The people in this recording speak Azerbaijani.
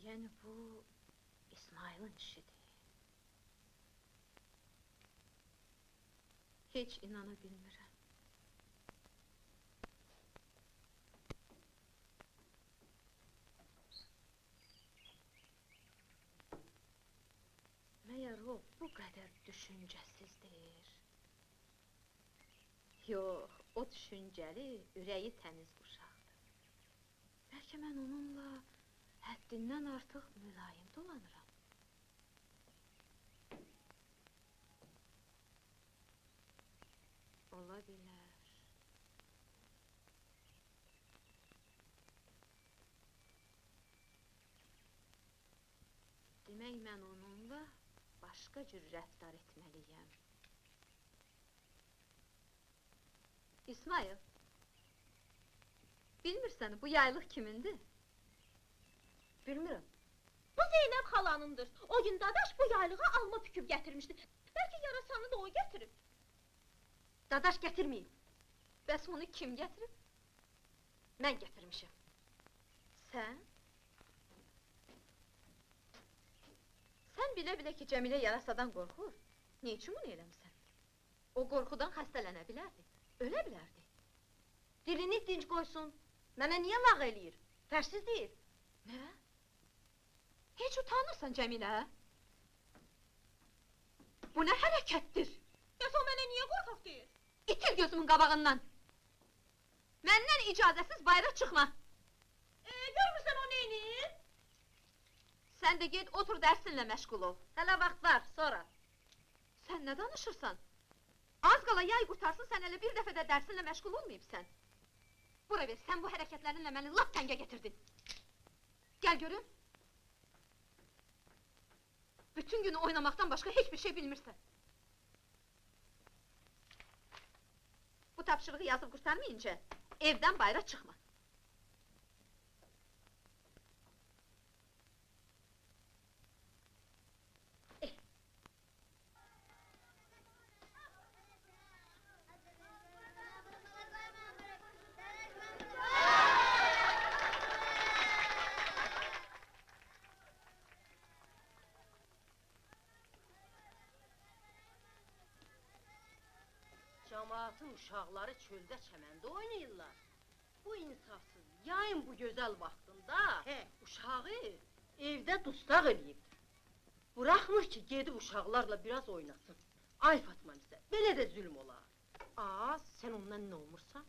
Yəni bu İsmail'in işidir. Heç inana bilmirəm. Məyər o bu qədər düşüncəsizdir? Yox, o düşüncəli, ürəyi təmiz uşaqdır. Bəlkə mən onunla həddindən artıq mülayim dolanıram. Ola bilər. Demək mən onunla başqa cür rəftar etməliyəm. İsmail, bilmirsən bu yaylıq kimindir? Bilmirəm. Bu Zeynəb xalanındır. O gün Dadaş bu yaylığa alma püküb gətirmişdi. Bəlkə yarasanı da o gətirib. Dadaş gətirməyib. Bəs onu kim gətirib? Mən gətirmişəm. Sən? Sən bilə-bilə ki, Cəmilə yarasadan qorxur. Ne üçün bunu eləmişsən? O qorxudan xəstələnə bilərdi, ölə bilərdi. Dilini dinc qoysun. Mənə niyə lağ eləyir? Fərsiz deyir. Nə? Heç utanırsan Cəmilə? Bu nə hərəkətdir? Bəs o mənə niyə qorxaq deyir? İtil gözümün qabağından! Məndən icazəsiz bayıra çıxma! Görmürsən o neynir? Sən də ged, otur dərsinlə məşğul ol. Hələ vaxt var, sonra. Sən nə danışırsan? Az qala yay qurtarsın, sən elə bir dəfə də dərsinlə məşğul olmayıbsən. Bura ver, sən bu hərəkətlərinlə məni lap təngə getirdin. Gəl görüm. Bütün günü oynamaqdan başqa heç bir şey bilmirsən. Bu tapşırığı yazıb qurtarmayınca evdən bayıra çıxma. Cəmaatın uşaqları çöldə çəməndə oynayırlar. Bu insafsız, yayın bu gözəl vaxtında uşağı evdə dustaq eləyibdir. Bıraxmır ki, gedib uşaqlarla biraz oynasın. Ay Fatma bizə, belə də zülm olar. Aa, sən ondan nə olmursan?